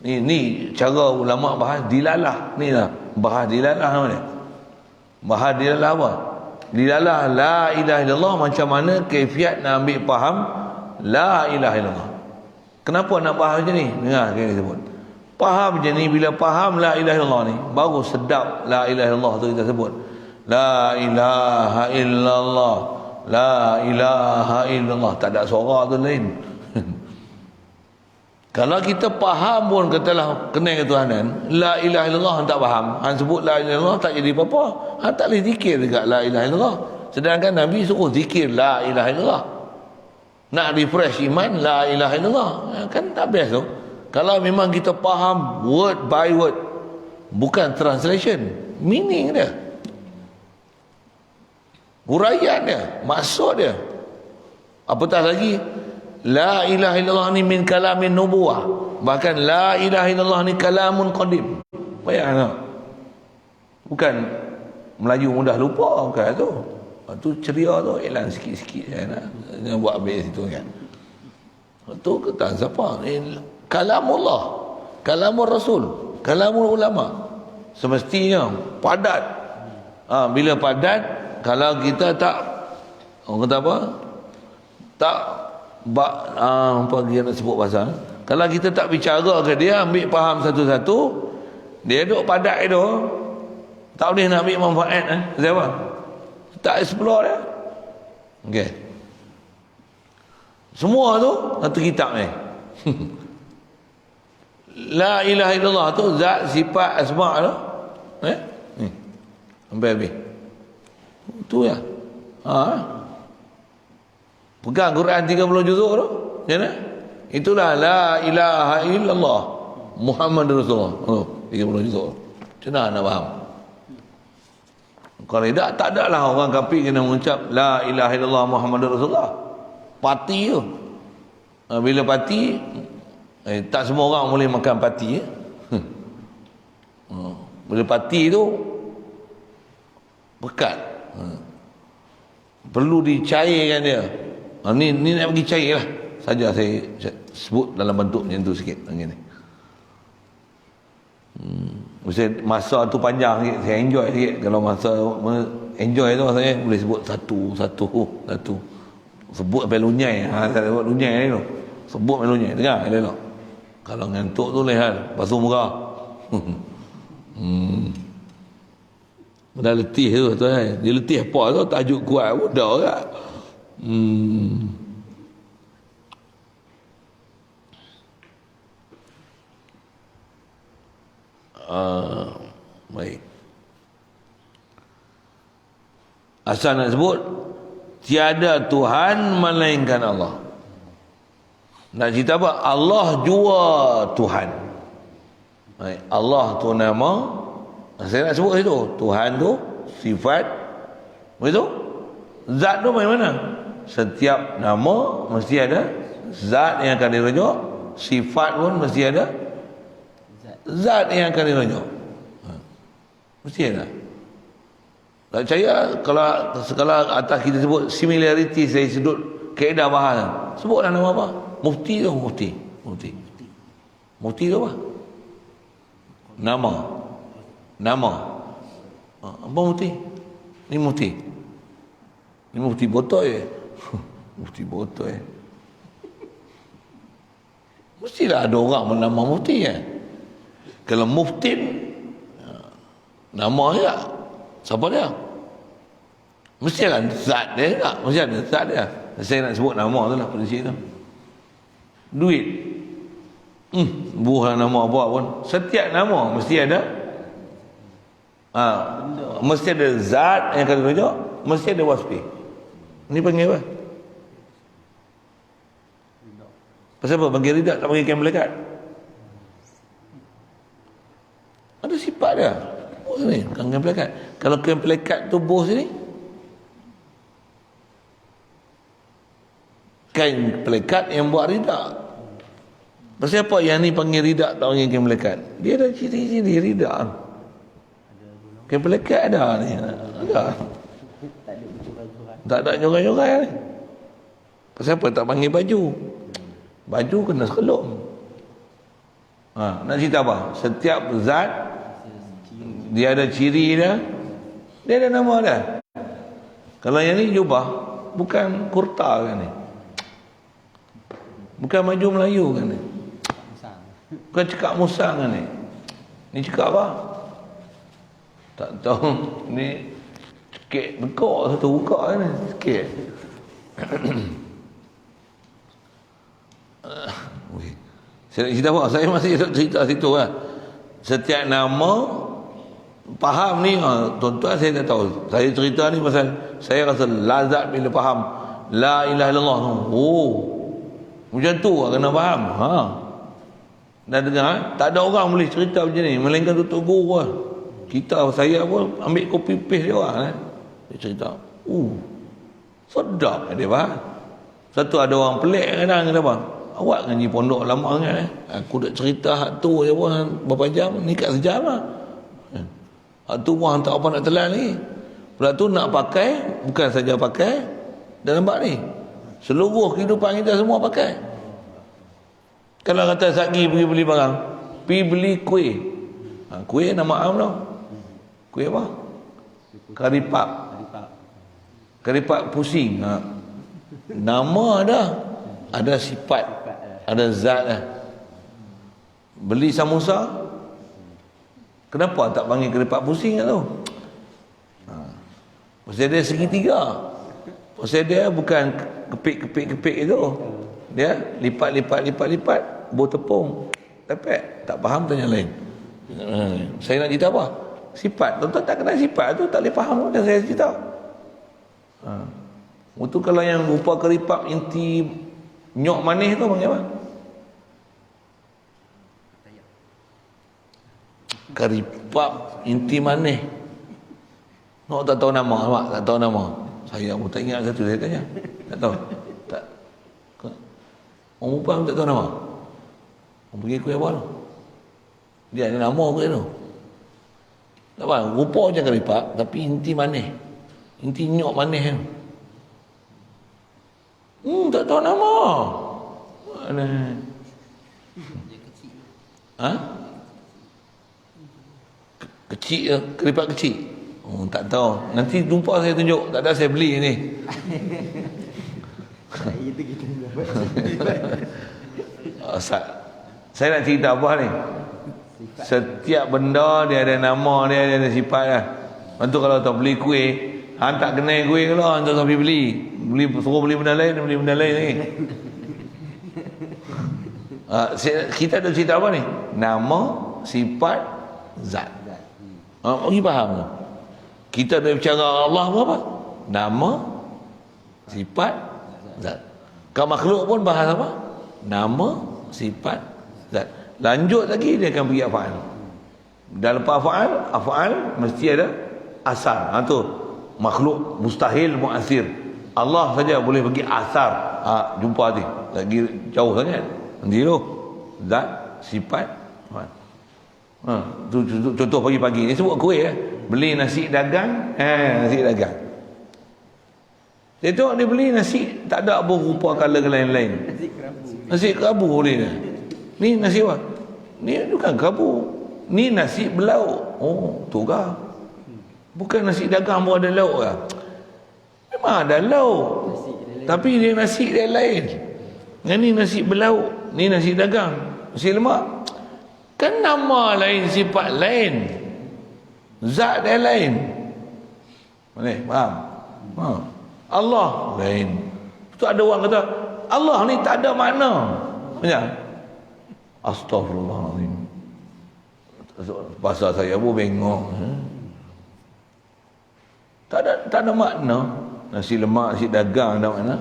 Ni cara ulama bahas dilalah. Ni lah bahas dilalah nama dia. Bahas dilalah apa? Dilalah la ilaha illallah, macam mana kaifiat nak ambil faham la ilaha illallah. Kenapa nak faham macam ni? Dengar kita sebut. Faham macam ni, bila faham la ilaha illallah ni, baru sedap la ilaha illallah tu kita sebut. La ilaha illallah. La ilaha illallah. Tak ada suara tu lain. Kalau kita faham pun katalah kenal ketuhanan, la ilaha illallah tak faham, han sebut la ilaha illallah tak jadi apa-apa. Han tak boleh zikir dekat la ilaha illallah. Sedangkan Nabi suruh zikir la ilaha illallah. Nak refresh iman la ilaha illallah. Kan tak best tu. Kalau memang kita faham word by word, bukan translation, meaning dia, huraian dia, maksud dia. Apatah lagi la ilaha illallah ni min kalamin nubuwah. Bahkan la ilaha illallah ni kalamun qadim. Bayang tak? Bukan Melayu mudah lupa, bukan tu. Tu ceria tu elan sikit-sikit saya nak buat habis situ kan. Tu kata siapa? Kalamullah, kalamur Rasul, kalamul ulama. Semestinya padat. Bila padat, kalau kita tak, orang kata apa? Tak apa dia nak sebut pasal, kalau kita tak bicara ke dia, ambil faham satu-satu, dia duduk padat itu, tak boleh nak ambil manfaat. Siapa? Tak explore dia. Okey. Semua tu satu kitab ni. La ilaha illallah tu zat, sifat, asma' tu. Sampai habis. Tu ya. Pegang Quran 30 juzuk tu. Macam mana? Itulah la ilaha illallah Muhammadur Rasulullah. 30 juzuk. Macam mana nak faham? Kalau tak ada lah orang kafir kena mengucap la ilaha illallah Muhammadur Rasulullah. Pati tu. Bila pati, tak semua orang boleh makan pati. Bila pati tu pekat. Perlu dicairkan dia. Ni nak bagi cair lah. Saja saya sebut dalam bentuk macam tu sikit. Macam ni. Masa tu panjang sikit. Saya enjoy sikit. Kalau masa enjoy tu saya boleh sebut satu. Sebut sampai lunyai. Saya sebut lunyai tu. Sebut sampai lunyai. Dengar elok. Kalau ngantuk tu lihat basuh muka. Dah letih tu tuan. Dia letih apa tu tajuk kuat pun dah tak. Baik. Asal nak sebut tiada Tuhan melainkan Allah. Nak cerita apa? Allah jua Tuhan. Baik. Allah tu nama. Saya nak sebut itu. Tuhan tu sifat. Begitu? Zat tu bagaimana? Setiap nama mesti ada zat yang akan dirujuk. Sifat pun mesti ada zat yang akan dirujuk. Mesti ada. Tak percaya kalau atas kita sebut similarity, saya sebut kaedah bahasa. Sebutlah nama apa? Mufti tu mufti. Mufti tu apa? Nama. Apa mufti? Ni mufti. Ni mufti botol je. Mufti botol je. Mestilah ada orang bernama mufti ya. Kalau muftin nama dia siapa dia? Mesti ada zat dia tak? Mesti ada zat dia. Saya nak sebut nama tu lah pada sini tu. Duit. Buah nama apa pun. Setiap nama mesti ada mesti ada zat yang akan dirujuk, mesti ada wasfi. Ni panggil apa? Pasal apa? Panggil ridak tak panggil kain melekat? Ada sifat dia. Bos ni, kain melekat. Kalau kain melekat tu bos ni, kain pelekat yang buat ridak. Pasal apa yang ni panggil ridak tak panggil kain melekat? Dia ada ciri-ciri ridak. Kain pelekat ada ni. Ada. Tak ada nyorai-nyorai ni. Pasal apa tak panggil baju? Baju kena sekelum. Nak cerita apa? Setiap zat dia ada ciri dia. Dia ada nama dia. Kalau yang ni jubah, bukan kurta kan ni. Bukan baju Melayu kan ni. Bukan cekak musang kan ni. Ni cekak apa? Tak tahu. Ni sikit bekak satu buka kan ni. Sikit. Saya nak cerita apa? Saya masih cerita situ lah. Setiap nama faham ni, tuan-tuan saya tak tahu. Saya cerita ni pasal saya rasa lazat bila faham la ilaha illallah tu. Macam tu lah kena faham. Dan dengar, tak ada orang boleh cerita macam ni melainkan tutup guru lah. Saya pun ambil copy paste dia orang dia cerita. Sedap dia faham. Satu ada orang pelik kadang kata bang, awak ngaji pondok lama kan aku dah cerita hak tu je pun berapa jam ni kat sejam lah. Hak tu pun tak apa nak telan lagi. Pula tu nak pakai, bukan saja pakai dan nampak ni seluruh kehidupan kita semua pakai. Kalau kata Sagi pergi beli barang, pergi beli kuih. Kuih nama am tau. Kuih apa? Karipap. Karipap pusing. Nama ada sifat, ada zat lah. Beli samosa, kenapa tak panggil karipap pusing tu? Pasal dia segitiga. Pasal dia bukan kepik itu. Dia lipat, buah tepung. Tepek. Tak faham tanya lain. Saya nak cerita apa? Sifat. Tuan-tuan tak kenal sifat tu, tak boleh faham dan saya cerita. Itu kalau yang rupa keripap inti nyok manis tu panggil apa? Keripap inti manis. Nak tak tahu nama, awak tak tahu nama. Saya pun tak ingat satu, saya tanya. Tak tahu. Tak. Orang perempuan tak tahu nama. Orang pergi kuih apa tu? Dia ada nama kuih tu. Tak apa, rupa macam keripap tapi inti manis. Nanti nyok manis kan. Tak tahu nama. Mana? Ha? Kecil, keripat kecil. Tak tahu. Nanti jumpa saya tunjuk. Tak ada, saya beli ni. Itu kita dapat. Saya nak cerita apa ni? Setiap benda dia ada nama dia, ada sifat lah. Lepas tu kalau tak beli kuih, hang tak kenal kuih ke lah, hang tak sampai beli. Suruh beli benda lain lagi. Kita ada cerita apa ni? Nama, sifat, zat. Bagi faham tu. Kita ada bicara Allah apa? Nama, sifat, zat. Kalau makhluk pun bahas apa? Nama, sifat, zat. Lanjut lagi dia akan pergi af'al. Dalam af'al mesti ada asar. Tu makhluk mustahil mu'athir. Allah saja boleh bagi asar. Jumpa nanti. Lagi jauh sangat. Nanti tu zat, sifat, af'al. Tu contoh pagi-pagi ni sebut kuih beli nasi dagang, nasi dagang. Dia tengok dia beli nasi tak ada apa rupa color lain-lain. Nasi kerabu boleh dia. Ni nasi apa? Ni bukan kerabu. Ni nasi belauk. Oh, tu kah? Bukan nasi dagang pun ada lauk lah. Memang ada lauk. Tapi dia nasi dia lain. Yang ni nasi belauk. Ni nasi dagang. Nasi lemak. Kan nama lain, sifat lain. Zat dia lain. Boleh? Faham? Allah lain. Tu ada orang kata, Allah ni tak ada makna. Macam? Astaghfirullahaladzim. Pasal saya pun bengok. Tak ada makna. Nasi lemak, nasi dagang ada makna.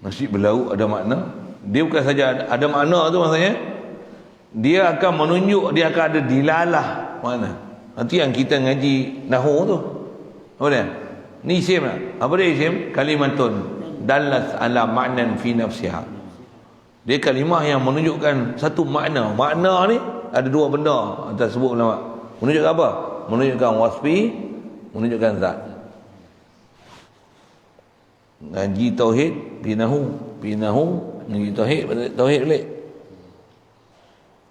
Nasi belauk ada makna. Dia bukan saja ada makna tu maksudnya. Dia akan menunjuk, dia akan ada dilalah mana. Nanti yang kita ngaji nahwu tu. Apa dia? Ni isim tak? Apa dia isim? Kalimatun dallat ala ma'nan fi nafsiha. Dia kalimah yang menunjukkan satu makna. Makna ni ada dua benda atas sebut ulama. Menunjukkan apa? Menunjukkan wasfi, menunjukkan zat. Ngaji tauhid, pinahu, ngaji tauhid balik.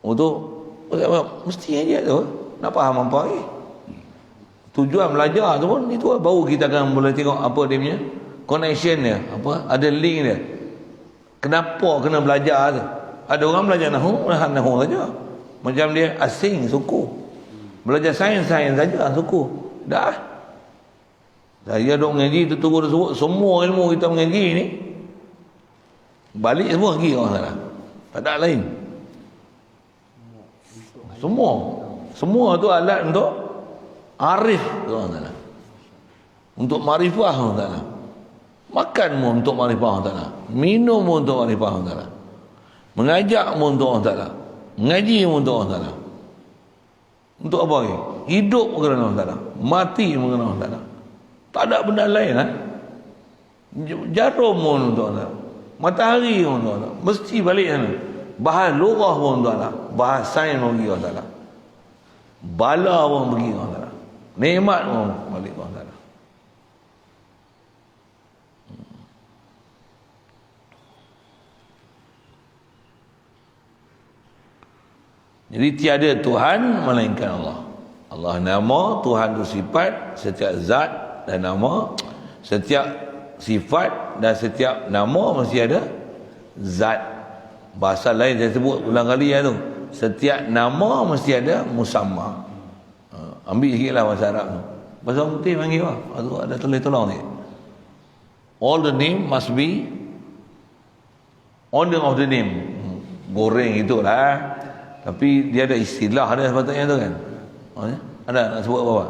Untuk mesti aja tu nak faham apa lagi. Tujuan belajar tu pun itu baru kita akan boleh tengok apa dia punya connection dia, apa ada link dia. Kenapa kena belajar tu? Ada orang belajar nahwu saja. Macam dia asing suku. Belajar sains saja suku. Dah. Saya duk mengaji terturut sebut semua ilmu kita mengaji ni balik semua pergi orang sana. Tak ada lain. Semua tu alat untuk arif orang sana. Untuk makrifah orang sana. Makan pun untuk makrifah orang sana. Minum pun untuk makrifah orang sana. Mengajak pun untuk orang sana. Mengaji pun untuk orang sana. Untuk apa lagi? Hidup pun kerana orang sana. Mati pun kerana orang sana. Tak ada benda lain Jarum pun untuk orang sana. Matahari pun untuk orang sana. Mesti balik sana. Bahas lurah pun untuk orang sana. Bahas sains pun pergi orang sana. Bala pun pergi orang sana. Nikmat pun balik orang sana. Jadi tiada Tuhan melainkan Allah. Allah nama, Tuhan itu sifat, setiap zat dan nama, setiap sifat dan setiap nama mesti ada zat. Bahasa lain saya sebut ulang kali tu. Setiap nama mesti ada musamma. Ambil sikitlah bahasa Arab tu. Bahasa orang putih panggil apa? Ada tulis-tulis ni. All the name must be order of the name. Goreng itulah. Tapi dia ada istilah ada sepatutnya tu kan. Ada nak sebut apa?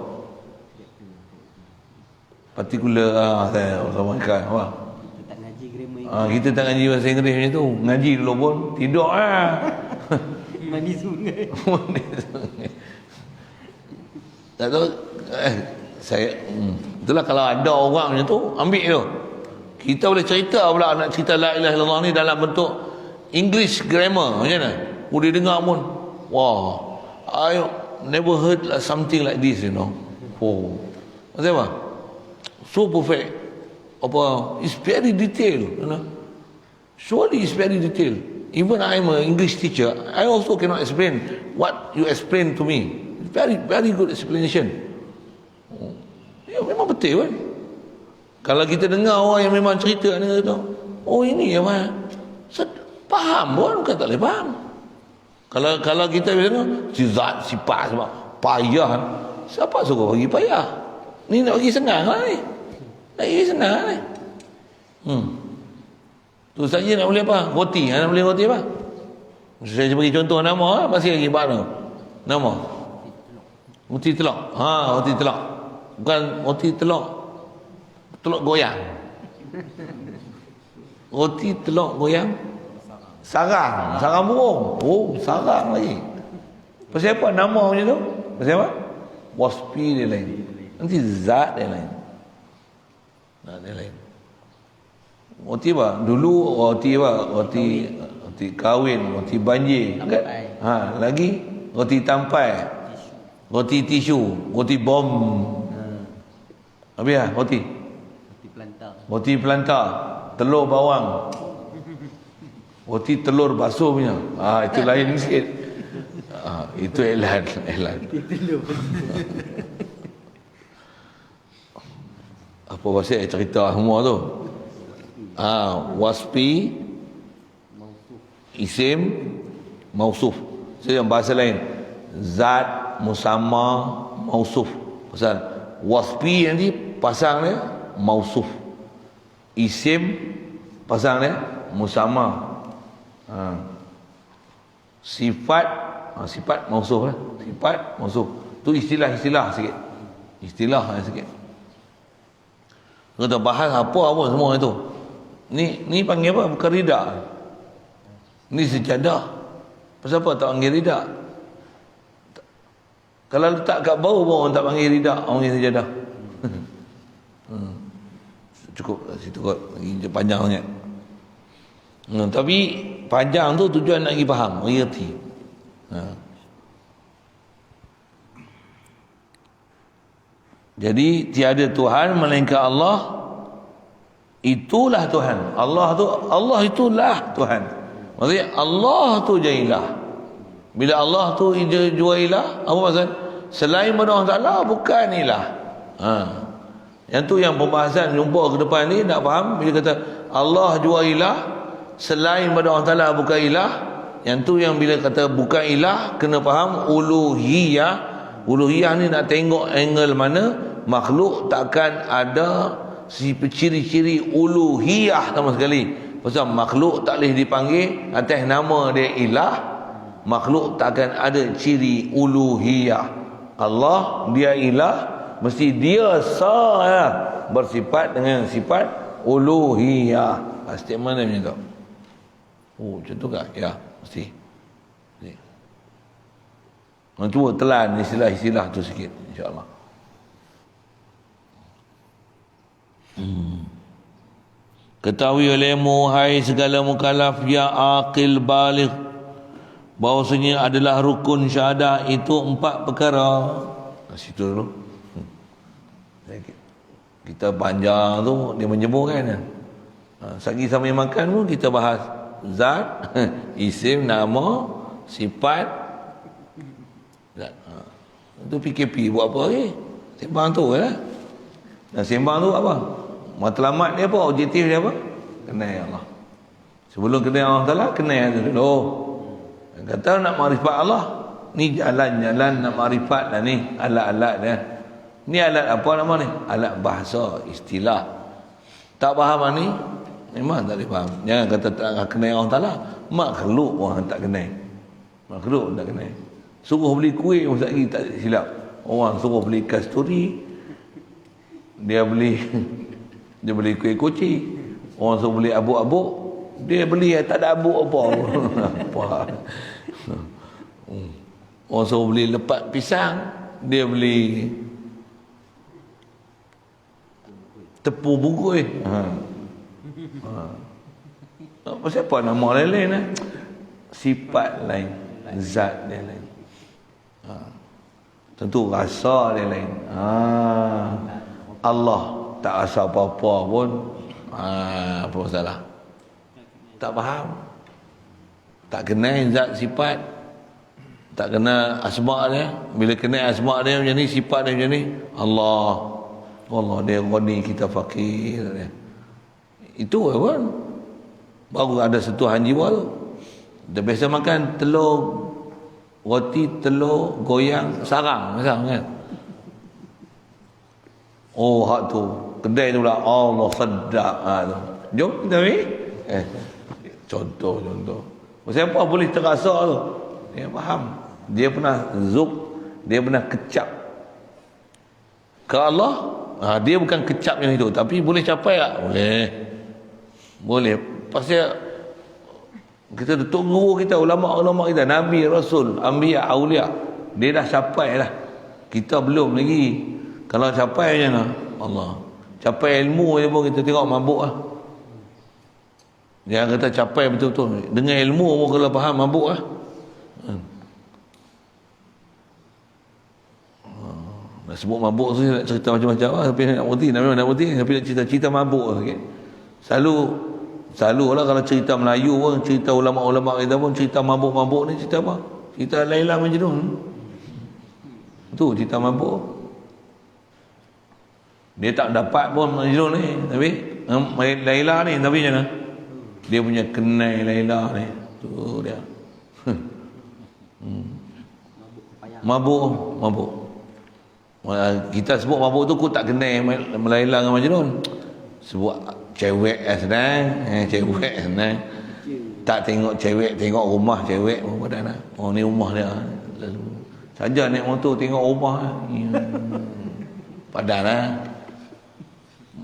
Particular saya sama ikan apa? Kita tak ngaji grammar. Kita tak ngaji bahasa Inggeris macam tu. Ngaji dulu pun tidur Mandi sungai. Tak tahu saya itulah kalau ada orang macam tu ambil tu. Kita boleh cerita pula nak cerita la ilaha illallah ni dalam bentuk English grammar macam mana? Dia dengar pun, wah, I never heard something like this, you know. Oh. Maksud apa? So perfect. Apa? It's very detailed. You know? Surely it's very detailed. Even I'm an English teacher, I also cannot explain what you explain to me. Very, very good explanation. Ya, memang betul kan? Kalau kita dengar orang yang memang cerita ni, kata, oh ini yang mana? Faham pun, bukan tak boleh faham. Kalau kita bilang, zat, sifat, sebab payah. Siapa suruh bagi payah? Ni nak bagi senang lah ni. Nak bagi senang lah ni. Tu saja nak boleh apa? Roti. Nak boleh roti apa? Saya bagi contoh nama, masih lagi mana? Nama. Roti telur. Roti telur. Bukan roti telur. Telur goyang. Roti telur goyang. Sarang. Sarang burung. Oh, sarang lagi. Pasal apa nama macam tu? Pasal apa? Waspi dia lain. Nanti zat dia lain. Zat dia lain. Roti apa? Dulu roti apa? Roti kahwin, roti banjir. Kan? Lagi roti tampai. Roti tisu, roti bom. Habis lah roti. Roti pelantar. Telur bawang. Roti telur basuh punya. Itu lain sikit. Itu elan. Apa pasal cerita semua tu? Waspi, isim, mausuf. Saya bahasa lain. Zat, musamma, mausuf. Pasal waspi nanti pasang dia mausuf. Isim pasang dia musamma. Sifat, sifat mausuf lah. Sifat mausuf. Tu istilah-istilah sikit. Istilah sikit. Kita bahas apa semua itu. Ni panggil apa? Bukan rida. Ni sejadah. Pasal apa tak panggil rida? Kalau letak kat bawah pun orang tak panggil rida, orang panggil sejadah. Cukup situ kot. Lagi panjang sangat. Tapi panjang tu tujuan nak pergi faham, mengerti. Jadi tiada Tuhan melainkan Allah. Itulah Tuhan. Allah itulah Tuhan. Maksudnya Allah tu je ilah. Bila Allah tu jua ilah, apa maksud? Selain pada Allah Ta'ala bukan ilah. Yang tu yang pembahasan jumpa ke depan ni nak faham. Bila kata Allah jua ilah, selain pada Allah Ta'ala bukan ilah. Yang tu yang bila kata bukan ilah, kena faham uluhiyah. Uluhiyah ni nak tengok angle mana. Makhluk takkan ada ciri-ciri uluhiyah sama sekali. Pasal makhluk tak boleh dipanggil atas nama dia ilah. Makhluk takkan ada ciri uluhiyah. Allah dia ilah, mesti dia bersifat dengan sifat uluhiyah. Statement dia macam tu. Oh, macam tu kan? Ya, mesti. Cuba telan istilah-istilah tu sikit, insya-Allah. Ketahui olehmu hai segala mukallaf ya aqil baligh, bahawasanya adalah rukun syahadah itu 4 perkara. Situ dulu. Kita panjang tu dia menyebutkan. Sagi sambil makan pun kita bahas zat, isim, nama, sifat. Zat. Itu PKP buat apa lagi? Sembang tu lah. Dan sembang tu apa? Matlamat dia apa? Objektif dia apa? Kenal Allah. Sebelum kenal Allah Ta'ala, kenal tu dulu. Kata nak makrifat Allah, ni jalan-jalan nak makrifat lah ni. Alat-alat dia. Ni alat apa nama ni? Alat bahasa, istilah. Tak faham ni? Memang tak boleh faham. Jangan kata tak kenal Allah Ta'ala. Makhluk orang tak kenal. Makhluk tak kenal. Suruh beli kuih pun lagi tak silap. Orang suruh beli kasturi, dia beli kuih koci. Orang suruh beli abuk-abuk, dia beli tak ada abuk apa. Orang suruh beli lepat pisang, dia beli tepung bungkus. Pasal apa nama lain-lain sifat lain, zat dia lain. Tentu rasa dia lain. Allah tak rasa apa-apa pun. Apa masalah? Tak faham. Tak kenal zat sifat. Tak kenal asma' dia. Bila kenal asma' dia macam ni, sifat dia macam ni, Allah dia ghani, kita fakir dia. Itu kan baru ada sentuhan jiwa tu. Dia biasa makan telur, roti, telur, goyang, sarang macam kan. Oh hak tu kedai tu pula Allah sedap tu. Jom kita ambil contoh siapa boleh terasa tu, dia faham, dia pernah zuk, dia pernah kecap ke Allah. Dia bukan kecap yang itu, tapi boleh capai tak? Boleh. Pasal kita Datuk Guru kita, ulama-ulama kita, Nabi, Rasul, Anbiya, Aulia, dia dah capai lah. Kita belum lagi. Kalau capai macam mana? Allah. Capai ilmu je pun kita tengok mabuk lah. Yang kata capai betul-betul dengan ilmu pun kalau faham mabuk lah. Nak sebut mabuk tu nak cerita macam-macam lah, tapi nak berhenti, tapi nak cerita mabuk sikit. Selalu lah kalau cerita Melayu pun, cerita ulama-ulama kita pun, cerita mabuk-mabuk ni cerita apa? Cerita Laila Majnun. Tu cerita mabuk. Dia tak dapat pun Majnun ni, tapi Laila ni, tapi macam mana? Dia punya kenai Laila ni. Tu dia. Mabuk. Kita sebut mabuk tu aku tak kenai Laila dengan Majnun. Sebut cewek senang, cewek senang. Tak tengok cewek, tengok rumah cewek pun padan lah. Oh ni rumah dia. Saja naik motor tengok rumah. Padan lah.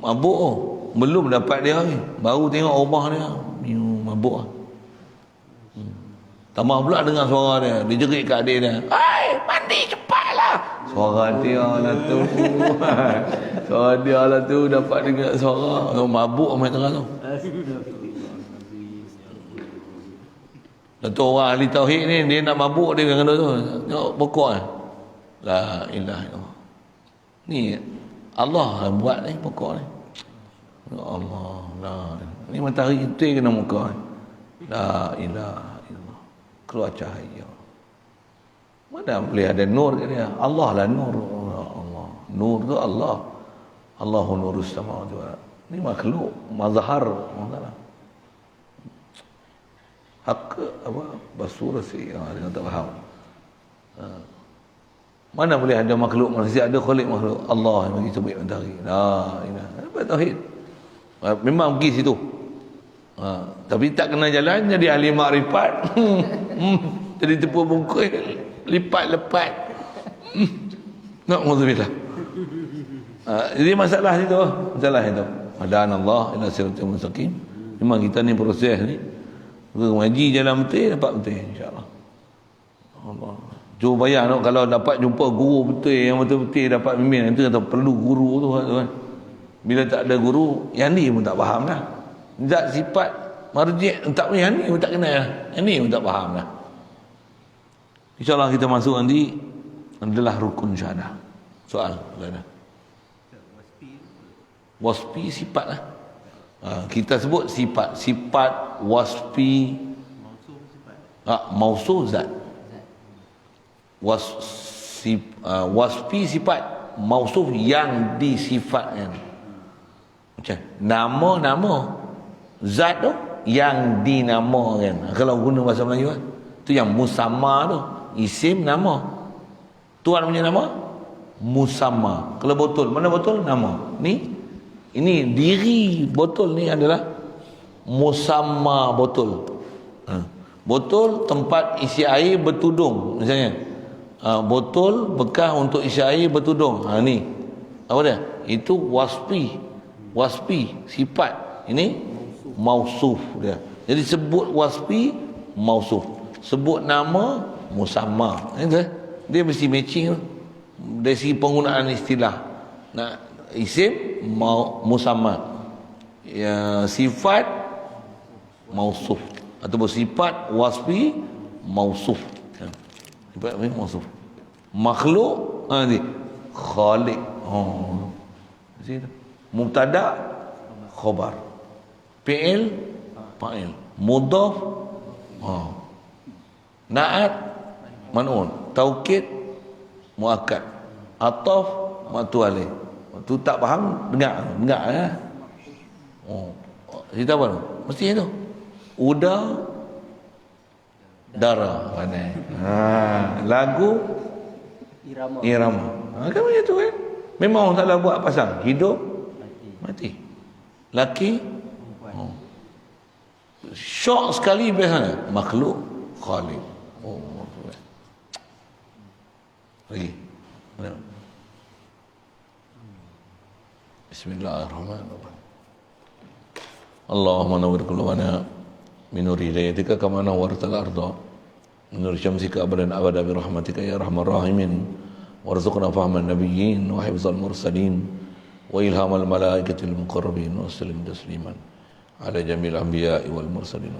Mabuk oh. Belum dapat dia ni, baru tengok rumah dia. Mabuk lah. Tambah pula dengar suara dia, dia jerit kat adik dia, "Hai, mandi cepatlah." Suara dia lah tu. Suara dia lah tu, dapat dengar suara. Mabuk amat terang tu. Datuk orang ahli tauhid ni, dia nak mabuk dia kena tu. Tengok pokok lah. La ilaha illallah. Ni Allah buat ni pokok ni. Ya Allah, la. Ni matahari itu kena muka ni. La ilaha illallah. Keluar cahaya. Mana boleh ada nur ke dia? Allah lah nur. Allah. Nur tu Allah. Allahu nurus samawati wal ardh. Ni makhluk, mazhar, masalah. Hak apa? Basura si dia tak faham. Mana boleh ada makhluk manusia, ada khalik makhluk. Allah yang bagi terbit matahari. La ilaha. Apa tauhid? Memang pergi situ. Tapi tak kena jalan jadi ahli makrifat. Jadi tipu bungkul, lipat-lepat. Na'udzubillah. Jadi masalah itu. Hadana Allah ila siratal mustaqim. Memang kita ni proses ni. Mengaji jalan betul, dapat betul insya-Allah. Allah. Cuba bayang kalau dapat jumpa guru betul yang betul-betul dapat bimbing, itu kata perlu guru tu kan. Bila tak ada guru, yang ni pun tak faham lah. Zat sifat marji' tak punya, yang ni pun tak kenal lah. Yang ni pun tak faham lah. InsyaAllah kita masuk nanti adalah rukun syahadah. Soal ada. Wasfi sifat lah. Kita sebut sifat wasfi mausuf zat. Wasfi sifat mausuf yang disifatkan. Macam nama zat tu yang dinamakan. Kalau guna bahasa Melayu kan, tu yang musamma tu, isim nama. Tuan punya nama musamma. Kalau botol, mana botol? Nama. Ini diri botol ni adalah musamma botol. Botol tempat isi air bertudung misalnya. Botol bekas untuk isi air bertudung. Ni apa dia? Itu wasfi sifat. Ini mausuf dia. Jadi sebut wasfi mausuf, sebut nama musamma. Dia mesti matching dari segi penggunaan istilah. Nah, isim musamma, sifat mausuf, ataupun sifat wasfi mausuf. Sifat mausuf. Makhluk Nanti khaliq. Oh. Situ. Mubtada khabar. Fi'il fa'il. Mudhaf Na'at man'un. Taukid muakkad. Ataf ma'tualih. Tu tak faham, dengar ya. Oh. Cerita apa tu? Mesti itu. Uda darah pandai. Lagu irama. Kan macam tu kan. Memang orang Taala buat pasang hidup mati. Laki syok sekali biasanya makhluk khaliq. Oh. Lagi. Bismillahirrahmanirrahim. Allahumma nawwir qulubana min nuri hidayatika kama nawwartal arda min nuri syamsika abadan abada bi rahmatika ya arhamar rahimin warzuqna fahman nabiyyin wa hifzal mursalin wa ilhamal malaikatil muqarrabin wa sallim tasliman ala jamil anbiya'i wal mursalin.